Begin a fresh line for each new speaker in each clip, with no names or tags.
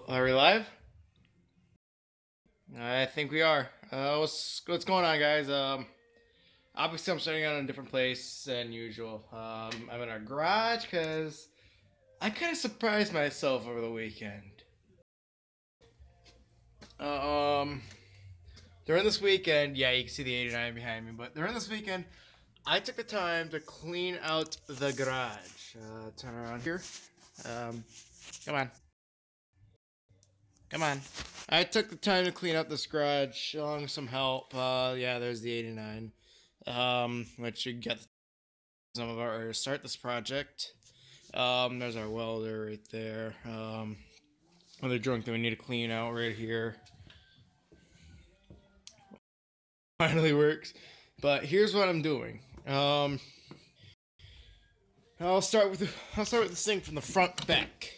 Are we live? I think we are. What's going on, guys? Obviously I'm starting out in a different place than usual. I'm in our garage because I kind of surprised myself over the weekend. During this weekend, yeah, you can see the 89 behind me, but during this weekend, I took the time to clean out the garage. Turn around here. Come on. Come on. I took the time to clean out this garage along with some help. Yeah, there's the 89. Which should get some of our start this project. There's our welder right there. Another junk that we need to clean out right here. Finally works. But here's what I'm doing. I'll start with this thing from the front back.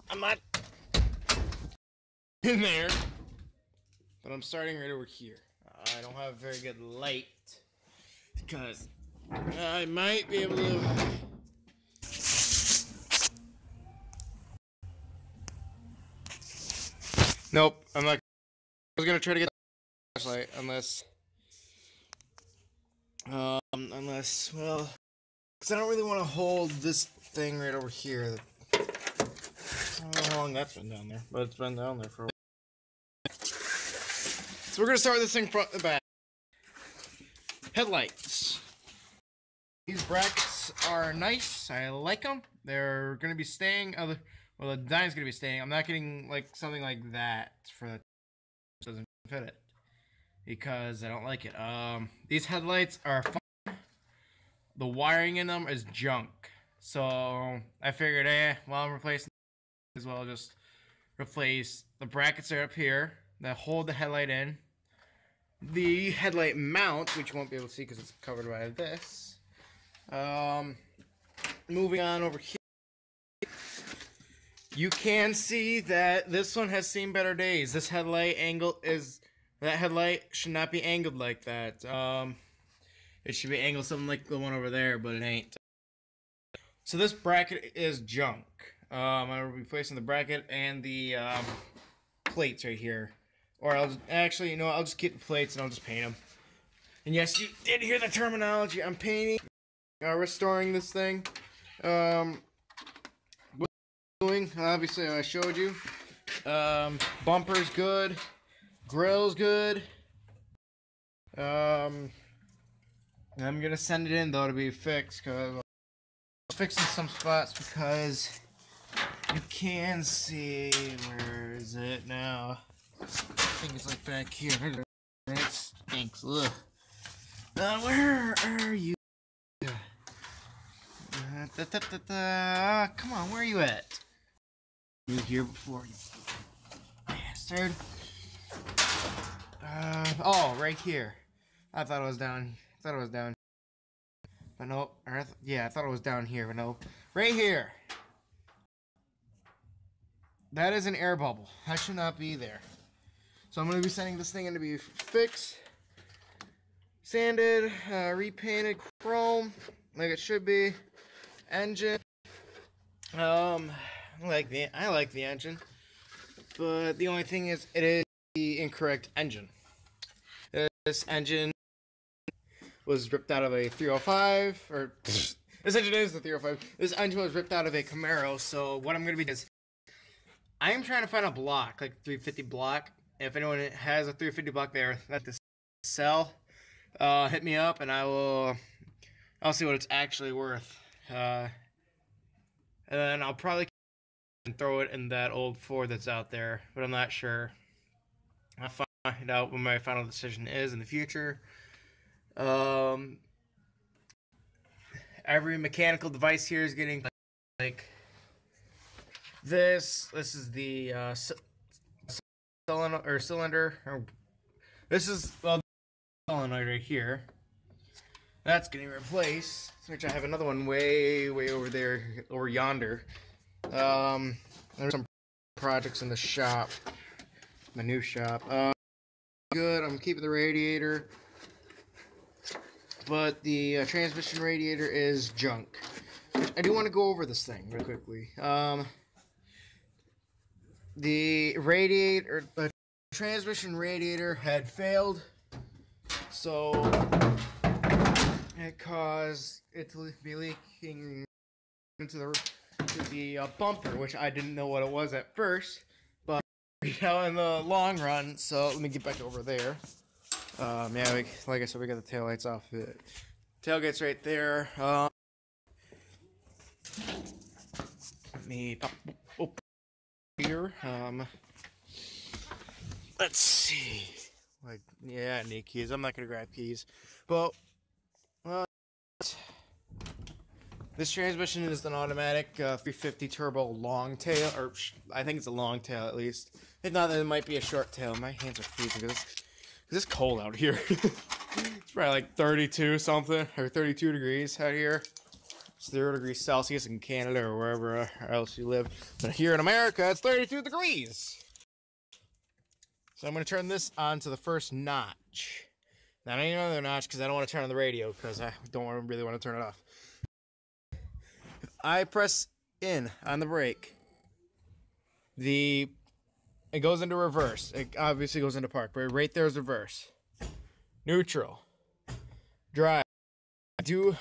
I'm not in there, but I'm starting right over here. I don't have a very good light because I might be able to. Nope, I'm not. I was gonna try to get a flashlight unless, well, because I don't really want to hold this thing right over here. I don't know how long that's been down there, but it's been down there for a while. So we're gonna start with this thing front and back. Headlights. These brackets are nice. I like them. They're gonna be staying. Well, the design's gonna be staying. I'm not getting like something like that for that. Doesn't fit it because I don't like it. These headlights are fun. The wiring in them is junk. So I figured, while I'm replacing, as well, just replace the brackets are up here that hold the headlight in. The headlight mount, which you won't be able to see because it's covered by this. Moving on over here, you can see that this one has seen better days. This headlight angle that headlight should not be angled like that. It should be angled something like the one over there, but it ain't. So this bracket is junk. I'm gonna be replacing the bracket and the plates right here. Or I'll just, actually, you know, I'll just keep the plates and I'll just paint them. And yes, you did hear the terminology. I'm painting, restoring this thing. What I'm doing, obviously, I showed you. Bumper's good. Grill's good. I'm gonna send it in though to be fixed because I'm fixing some spots because you can see, where is it now? I think it's like back here. It stinks. Ugh. Where are you? Come on, where are you at? You here before you bastard. Oh, right here. I thought it was down. But no. Yeah, I thought it was down here, but no. Right here. That is an air bubble. That should not be there. So I'm going to be sending this thing in to be fixed, sanded, repainted, chrome, like it should be. Engine. I like the engine, but the only thing is, it is the incorrect engine. This engine was ripped out of a 305, or this engine is the 305. This engine was ripped out of a Camaro. So what I'm going to be is, I'm trying to find a block, like 350 block. If anyone has a 350 block there that to sell, hit me up and I'll see what it's actually worth. And then I'll probably throw it in that old Ford that's out there, but I'm not sure. I'll find out what my final decision is in the future. Every mechanical device here is getting like this. This is the cylinder. This is, well, the solenoid right here. That's getting replaced, which I have another one way over there, over yonder. There's some projects in the shop, my new shop. Good. I'm keeping the radiator, but the transmission radiator is junk. I do want to go over this thing real quickly. The transmission radiator had failed, so it caused it to be leaking into the bumper, which I didn't know what it was at first, but in the long run. So let me get back over there. Yeah, like I said, we got the taillights off it. Tailgate's right there. Let me pop up here. Let's see. Like, yeah, I need keys. I'm not gonna grab keys, but this transmission is an automatic 350 turbo long tail, or I think it's a long tail at least. If not, then it might be a short tail. My hands are freezing because it's cold out here. It's probably like 32 something, or 32 degrees out here. It's 0 degrees Celsius in Canada or wherever else you live. But here in America, it's 32 degrees. So I'm going to turn this on to the first notch. Not any other notch because I don't want to turn on the radio because I don't really want to turn it off. If I press in on the brake, it goes into reverse. It obviously goes into park, but right there is reverse. Neutral. Drive. Let's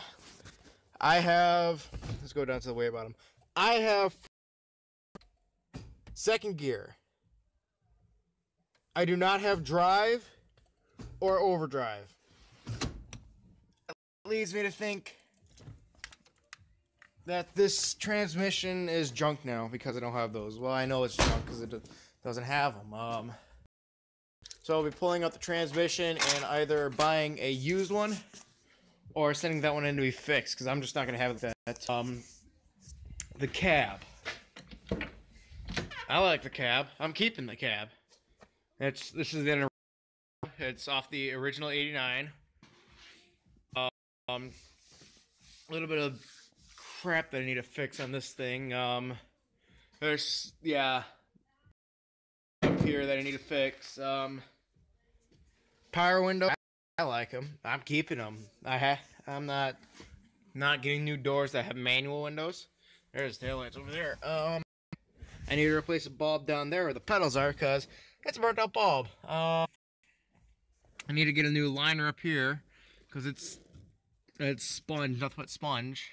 go down to the way bottom. I have second gear. I do not have drive or overdrive. That leads me to think that this transmission is junk now because I don't have those. Well, I know it's junk because it doesn't have them. So I'll be pulling out the transmission and either buying a used one or sending that one in to be fixed because I'm just not going to have that. The cab. I like the cab. I'm keeping the cab. This is the it's off the original 89. A little bit of crap that I need to fix on this thing. There's up here that I need to fix. Power window. I like them. I'm keeping them. I'm not getting new doors that have manual windows. There's taillights over there. I need to replace a bulb down there where the pedals are because it's a burnt out bulb. I need to get a new liner up here because it's sponge, nothing but sponge.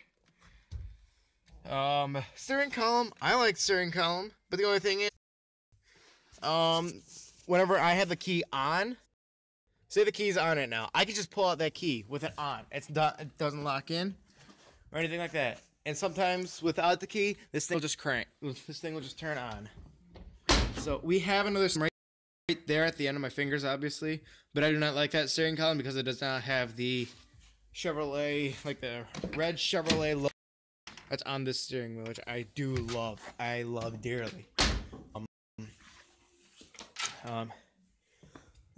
Steering column. I like steering column, but the only thing is, whenever I have the key on, say the key's on it now, I can just pull out that key with it on. It doesn't lock in or anything like that. And sometimes without the key, this thing will just crank. This thing will just turn on. So we have another right there at the end of my fingers, obviously, but I do not like that steering column because it does not have the Chevrolet, like the red Chevrolet logo that's on this steering wheel, which I do love. I love dearly.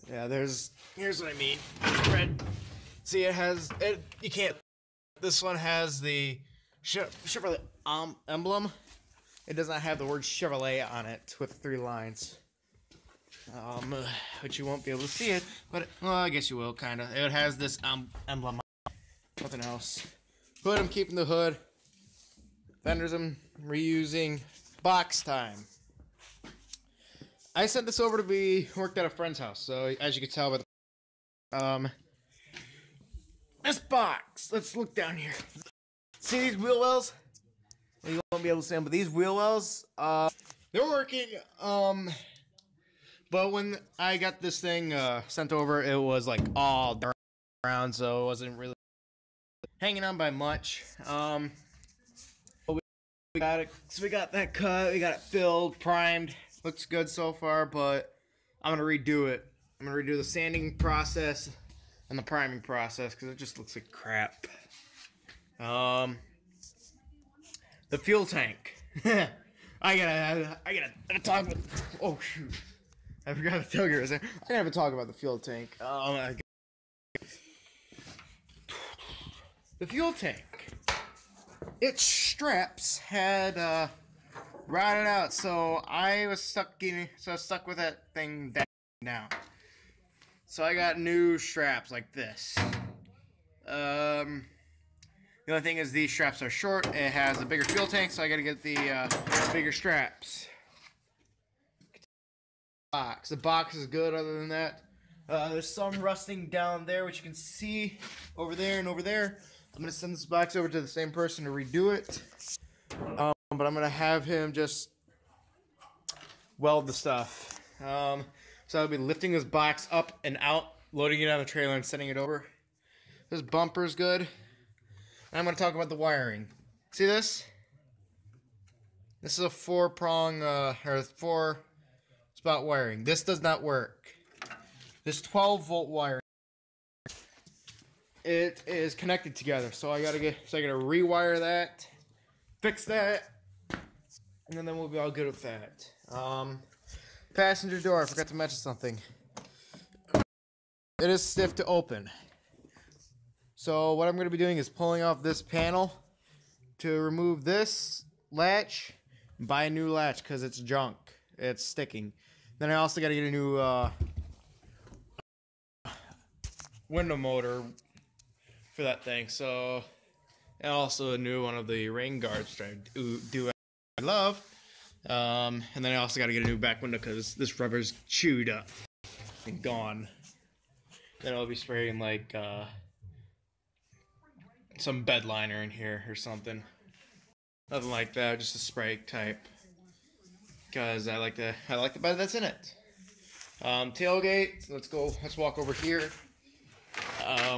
Yeah, here's what I mean. Red. See, you can't. This one has the Chevrolet emblem. It does not have the word Chevrolet on it with 3 lines. But you won't be able to see it. But well, I guess you will, kind of. It has this emblem. Nothing else. Hood, I'm keeping the hood. Fenders, I'm reusing. Box time. I sent this over to be worked at a friend's house. So as you can tell by the this box. Let's look down here. See these wheel wells? You won't be able to see them, but these wheel wells, they're working. But when I got this thing sent over, it was like all dark around, so it wasn't really hanging on by much. But we got it. So we got that cut. We got it filled, primed. Looks good so far, but I'm gonna redo it. I'm gonna redo the sanding process and the priming process because it just looks like crap. The fuel tank. I gotta talk about. Oh shoot! I forgot to tell you guys. I gotta have a talk about the fuel tank. The fuel tank. Its straps had rotted out. So I was stuck with that thing down. So I got new straps like this. The only thing is these straps are short. It has a bigger fuel tank, so I got to get the bigger straps. The box is good. Other than that, there's some rusting down there, which you can see over there and over there. I'm gonna send this box over to the same person to redo it. But I'm gonna have him just weld the stuff. So I'll be lifting this box up and out, loading it on the trailer and sending it over. This bumper's good. And I'm gonna talk about the wiring. See this? This is a 4-prong or 4-spot wiring. This does not work. This 12-volt wiring, it is connected together. So I gotta rewire that, fix that, and then we'll be all good with that. Passenger door, I forgot to mention something. It is stiff to open. So what I'm going to be doing is pulling off this panel to remove this latch and buy a new latch because it's junk. It's sticking. Then I also got to get a new window motor for that thing. So, and also a new one of the rain guards that I love. And then I also got to get a new back window because this rubber's chewed up and gone. Then I'll be spraying like some bed liner in here or something. Nothing like that, just a spray type. Because I like the bed that's in it. Tailgate. Let's walk over here.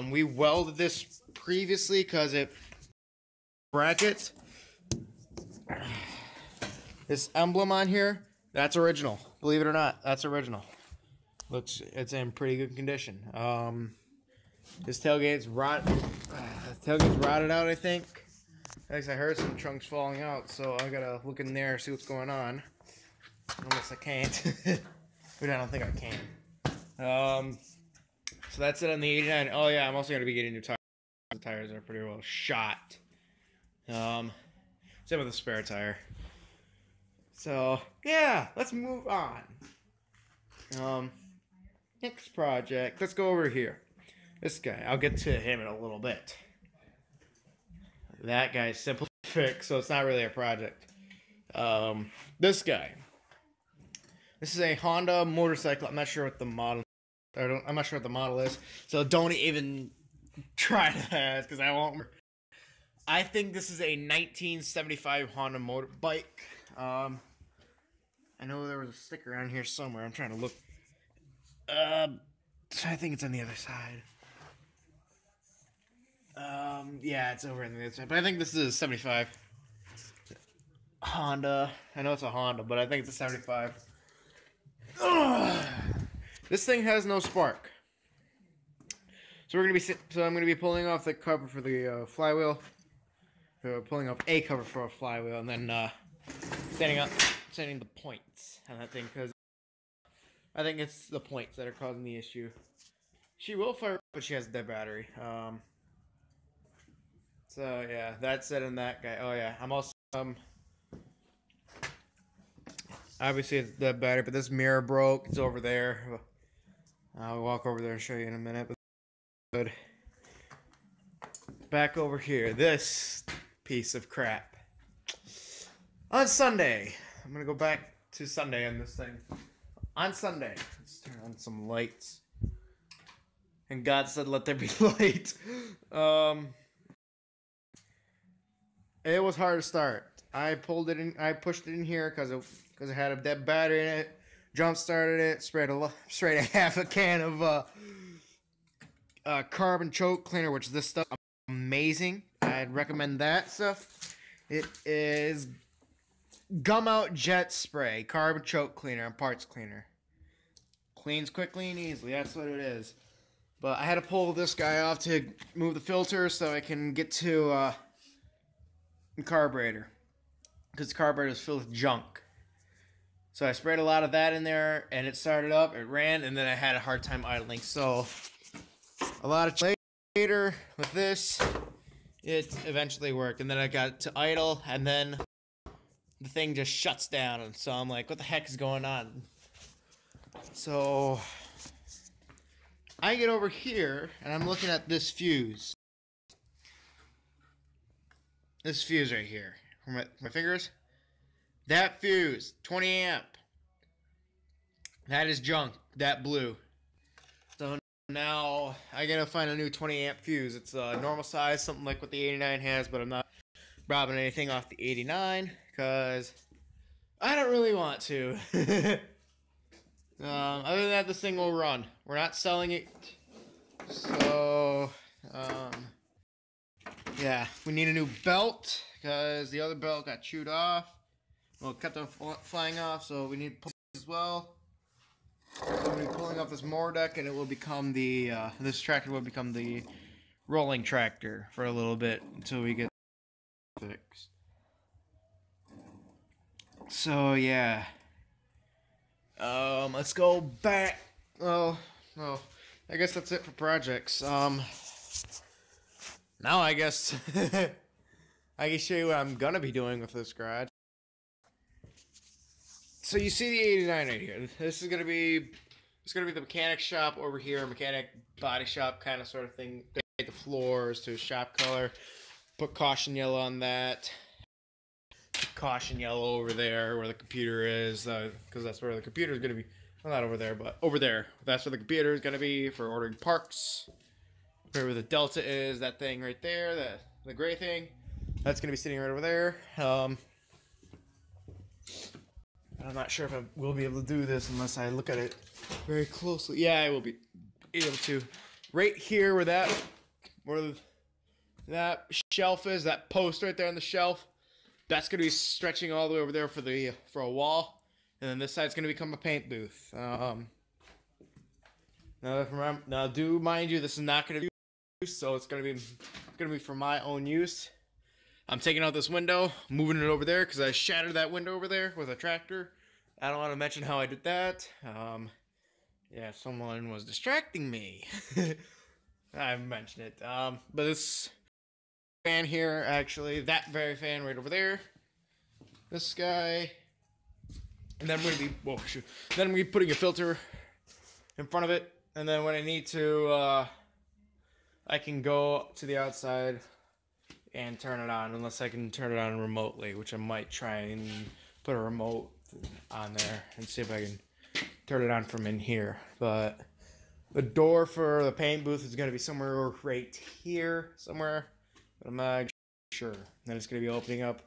We welded this previously because it bracket. This emblem on here, that's original. Believe it or not, that's original. It's in pretty good condition. This tailgate's rotted out, I think. At least I heard some chunks falling out, so I gotta look in there, see what's going on. Unless I can't. But I don't think I can. So that's it on the 89. Oh yeah, I'm also gonna be getting new tires. The tires are pretty well shot. Same with the spare tire. So, yeah, let's move on. Next project. Let's go over here. This guy. I'll get to him in a little bit. That guy's simple to fix, so it's not really a project. This guy. This is a Honda motorcycle. I'm not sure what the model. I'm not sure what the model is. So don't even try to ask, because I won't. I think this is a 1975 Honda motorbike. I know there was a sticker on here somewhere. I'm trying to look. I think it's on the other side. Yeah, it's over on the other side. But I think this is a 75 Honda. I know it's a Honda, but I think it's a 75. Ugh. This thing has no spark. So I'm gonna be pulling off the cover for the flywheel. Pulling off a cover for a flywheel, and then setting the points on that thing, because I think it's the points that are causing the issue. She will fire, but she has a dead battery. So yeah, that's it on that guy. Oh yeah, I'm also obviously it's dead battery, but this mirror broke. It's over there. I'll walk over there and show you in a minute. But good. Back over here, this piece of crap. On Sunday, I'm gonna go back to Sunday on this thing. On Sunday, let's turn on some lights. And God said, "Let there be light." It was hard to start. I pushed it in here because it had a dead battery in it. Jump started it. Sprayed a half a can of carbon choke cleaner, which this stuff is amazing. I'd recommend that stuff. It is Gum Out Jet Spray, carbon choke cleaner and parts cleaner. Cleans quickly and easily. That's what it is. But I had to pull this guy off to move the filter so I can get to the carburetor, because the carburetor is filled with junk. So I sprayed a lot of that in there, and it started up, it ran, and then I had a hard time idling. So a lot of later with this, it eventually worked, and then I got to idle, and then the thing just shuts down, and so I'm like, what the heck is going on? So I get over here and I'm looking at this fuse. This fuse right here. My fingers. That fuse, 20 amp. That is junk. That blew. So now I gotta find a new 20 amp fuse. It's a normal size, something like what the 89 has, but I'm not robbing anything off the 89 because I don't really want to. Other than that, this thing will run. We're not selling it. So, yeah, we need a new belt because the other belt got chewed off. Well, it kept on flying off, so we need to pull it as well. We'll be pulling off this mower deck, and it will become the, this tractor will become the rolling tractor for a little bit until we get fixed. So, yeah. Let's go back. Oh, I guess that's it for projects. Now I guess I can show you what I'm gonna be doing with this garage. So you see the 89 right here. This is gonna be the mechanic shop over here, mechanic body shop kind of sort of thing. Paint the floors to a shop color. Put caution yellow on that. Caution yellow over there where the computer is, because that's where the computer is going to be. Well, not over there, but over there. That's where the computer is going to be for ordering parts. Where the Delta is, that thing right there, the gray thing. That's going to be sitting right over there. I'm not sure if I will be able to do this unless I look at it very closely. Yeah, I will be able to. Right here where that shelf is, that post right there on the shelf. That's going to be stretching all the way over there for a wall. And then this side's going to become a paint booth. Now do mind you, this is not going to be used, so it's going to be for my own use. I'm taking out this window, moving it over there because I shattered that window over there with a tractor. I don't want to mention how I did that. Yeah, someone was distracting me. I mentioned it. But this fan here, actually, that very fan right over there, this guy, and then I'm going to be, whoa, shoot. Then I'm going to be putting a filter in front of it, and then when I need to, I can go to the outside and turn it on, unless I can turn it on remotely, which I might try and put a remote on there and see if I can turn it on from in here. But the door for the paint booth is going to be somewhere right here, somewhere. But I'm not sure. Then it's going to be opening up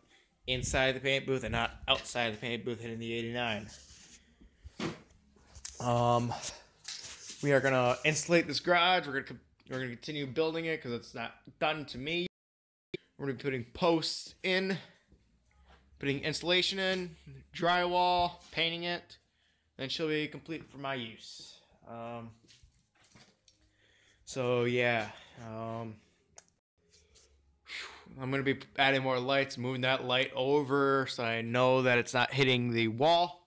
inside the paint booth and not outside the paint booth hitting the 89. We are going to insulate this garage. We're going to continue building it because it's not done to me. We're going to be putting posts in, putting insulation in, drywall, painting it. Then she'll be complete for my use. So yeah. I'm going to be adding more lights, moving that light over so I know that it's not hitting the wall,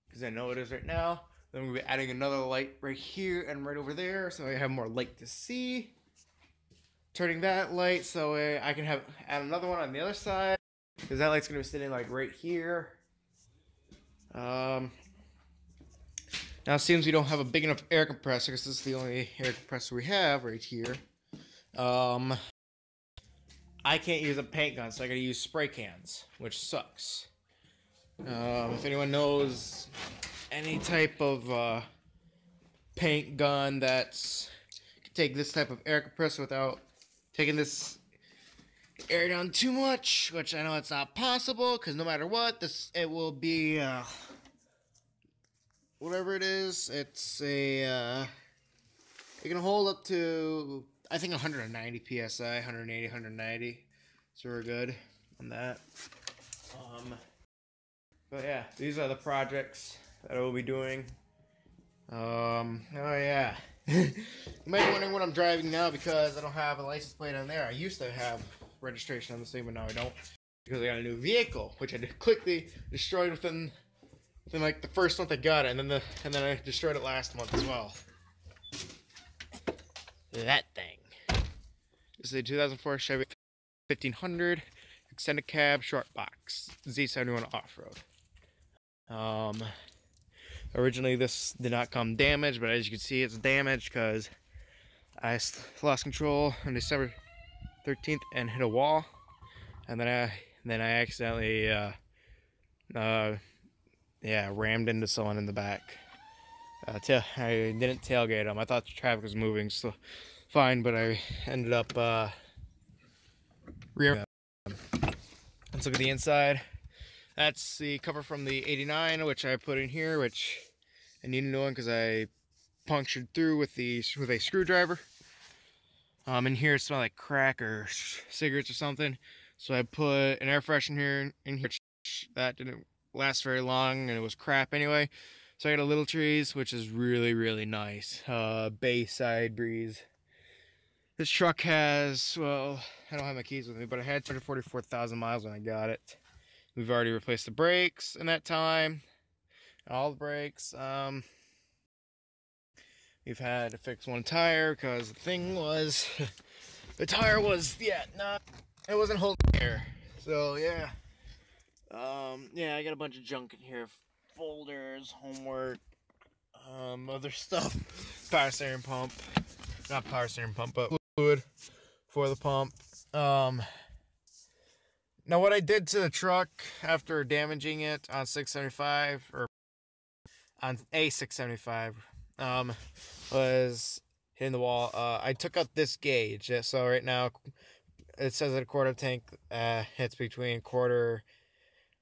because I know it is right now. Then I'm going to be adding another light right here and right over there so I have more light to see. Turning that light so I can add another one on the other side, because that light's going to be sitting like right here. Now it seems we don't have a big enough air compressor because this is the only air compressor we have right here. I can't use a paint gun, so I gotta use spray cans, which sucks. If anyone knows any type of paint gun that's can take this type of air compressor without taking this air down too much, which I know it's not possible, because no matter what, it will be whatever it is. It's a it can hold up to, I think, 190 psi, 180, 190. So we're good on that. But yeah, these are the projects that I will be doing. Oh yeah. You might be wondering what I'm driving now because I don't have a license plate on there. I used to have registration on the thing, but now I don't, because I got a new vehicle, which I quickly destroyed within like the first month I got it, and then I destroyed it last month as well. That thing. This is a 2004 Chevy 1500. extended cab short box Z71 off-road. Originally this did not come damaged, but as you can see it's damaged because I lost control on December 13th and hit a wall, and then I accidentally rammed into someone in the back. I didn't tailgate him. I thought the traffic was moving so fine, but I ended up rear. Let's look at the inside. That's the cover from the 89, which I put in here, which I need a new one because I punctured through with a screwdriver. In here it smelled like crack or cigarettes or something, so I put an air freshener in here. That didn't last very long and it was crap anyway, so I got a Little Trees, which is really nice. Bayside breeze. This truck has, well, I don't have my keys with me, but I had 244,000 miles when I got it. We've already replaced the brakes in that time, all the brakes. We've had to fix one tire because the thing was, the tire was, it wasn't holding air. So yeah, I got a bunch of junk in here, folders, homework, other stuff, power steering pump, not power steering pump, but fluid for the pump. Now what I did to the truck after damaging it on 675 or on a 675 was hitting the wall. I took out this gauge, so right now it says at a quarter tank. It's between quarter,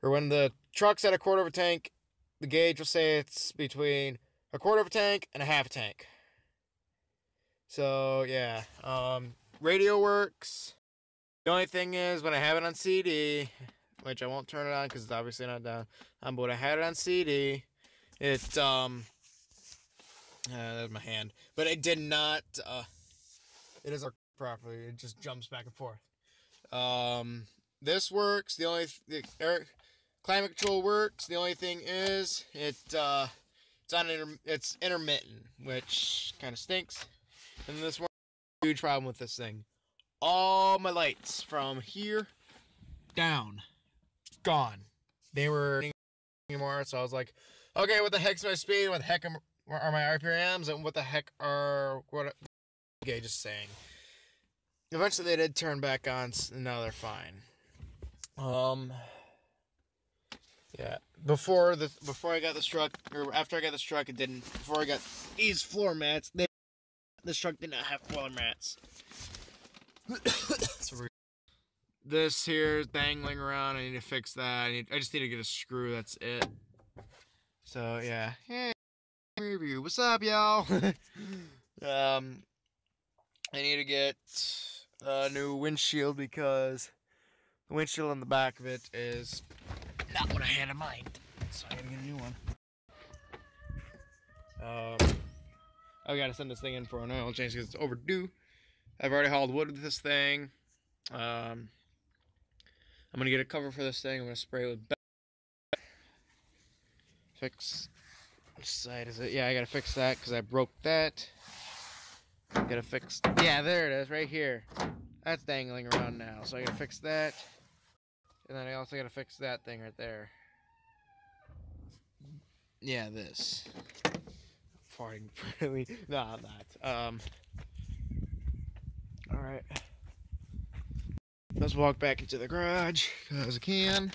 or when the truck's at a quarter of a tank, the gauge will say it's between a quarter of a tank and a half a tank. So yeah, radio works. The only thing is when I have it on CD, which I won't turn it on because it's obviously not down, but when I had it on CD, it that was my hand, but it did not, it doesn't work properly. It just jumps back and forth. This works. The air climate control works. The only thing is it's intermittent, which kind of stinks. And this one, huge problem with this thing. All my lights from here down, gone. They were anymore, so I was like, okay, what the heck's my speed? What the heck are my RPMs? And what the heck are what gauges saying? Eventually, they did turn back on, and now they're fine. Yeah. Before I got this truck, or after I got this truck, it didn't. Before I got these floor mats, this truck did not have floor mats. This here is dangling around. I need to fix that. I just need to get a screw. That's it. So yeah. Hey, review. What's up, y'all? I need to get a new windshield because the windshield on the back of it is not what I had in mind. So I gotta get a new one. I gotta send this thing in for an oil change because it's overdue. I've already hauled wood with this thing. I'm gonna get a cover for this thing. I'm gonna spray it with fix. Which side is it? Yeah, I gotta fix that because I broke that. Gotta fix. Yeah, there it is, right here. That's dangling around now, so I gotta fix that. And then I also gotta fix that thing right there. Yeah, this. Farting. No, I'm not. Alright. Let's walk back into the garage, because I can.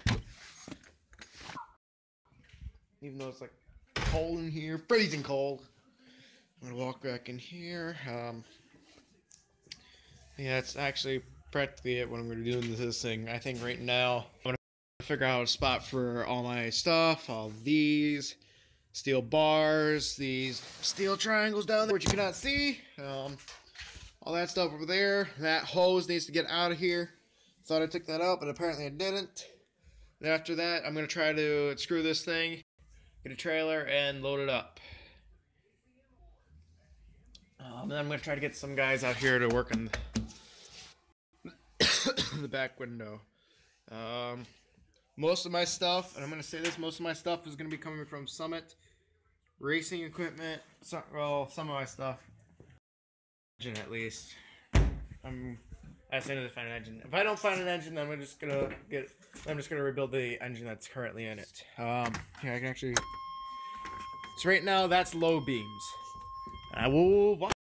Even though it's like cold in here, freezing cold. I'm gonna walk back in here. Yeah, it's actually practically it what I'm gonna do with this thing. I think right now, I'm gonna figure out a spot for all my stuff, all these steel bars, these steel triangles down there, which you cannot see. All that stuff over there. That hose needs to get out of here. Thought I took that out, but apparently I didn't. And after that, I'm going to try to screw this thing, get a trailer, and load it up. And then I'm going to try to get some guys out here to work on the back window. Most of my stuff, and I'm going to say this, most of my stuff is going to be coming from Summit Racing Equipment. Well, some of my stuff. At least. as soon as I find an engine. If I don't find an engine, then I'm just gonna rebuild the engine that's currently in it. Here I can actually. So right now that's low beams. I will walk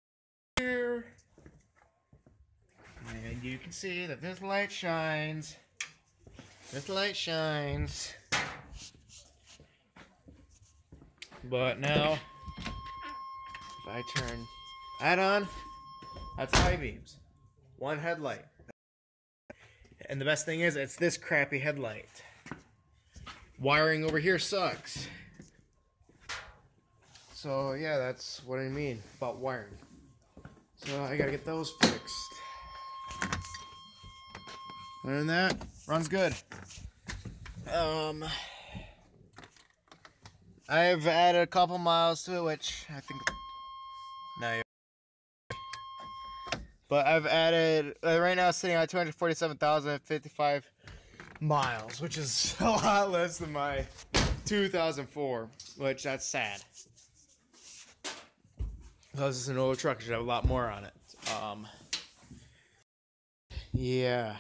here, and you can see that this light shines. This light shines. But now, if I turn that on, that's high beams. One headlight. And the best thing is, it's this crappy headlight. Wiring over here sucks. So yeah, that's what I mean about wiring. So I gotta get those fixed. Other than that, runs good. I've added a couple miles to it, which I think. No. But I've added, right now it's sitting at 247,055 miles, which is a lot less than my 2004, which that's sad. This is an older truck, I should have a lot more on it. Yeah.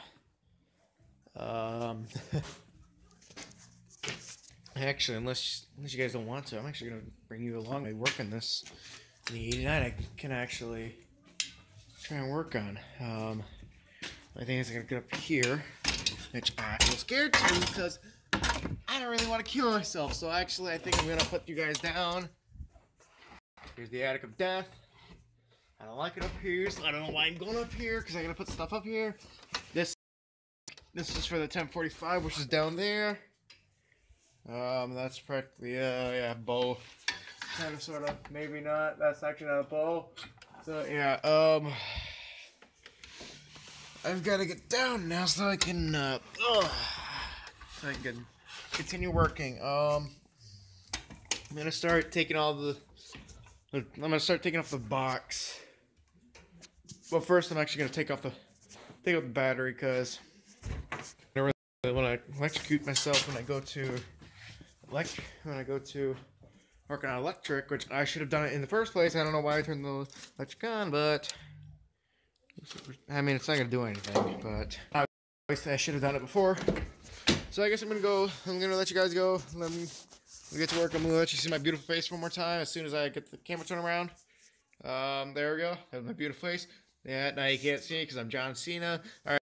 Actually, unless you guys don't want to, I'm actually going to bring you along. I work on this. In the 89, I can actually try and work on. My thing is I'm going to get up here, which I feel scared to because I don't really want to kill myself. So actually, I think I'm going to put you guys down. Here's the attic of death. I don't like it up here, so I don't know why I'm going up here because I got to put stuff up here. This is for the 1045, which is down there. That's practically, yeah, bow. Kind of, sort of, maybe not. That's actually not a bow. So, yeah, I've got to get down now so I can, so I can continue working. I'm gonna start taking off the box. Well, first I'm actually gonna take out the battery because I don't really want to electrocute myself when I go to working on electric, which I should have done it in the first place. I don't know why I turned the electric on, but I mean, it's not gonna do anything. But obviously, I should have done it before. So I guess I'm gonna let you guys go. Let me get to work. I'm gonna let you see my beautiful face one more time as soon as I get the camera turned around. There we go. That's my beautiful face. Yeah, now you can't see it because I'm John Cena. All right.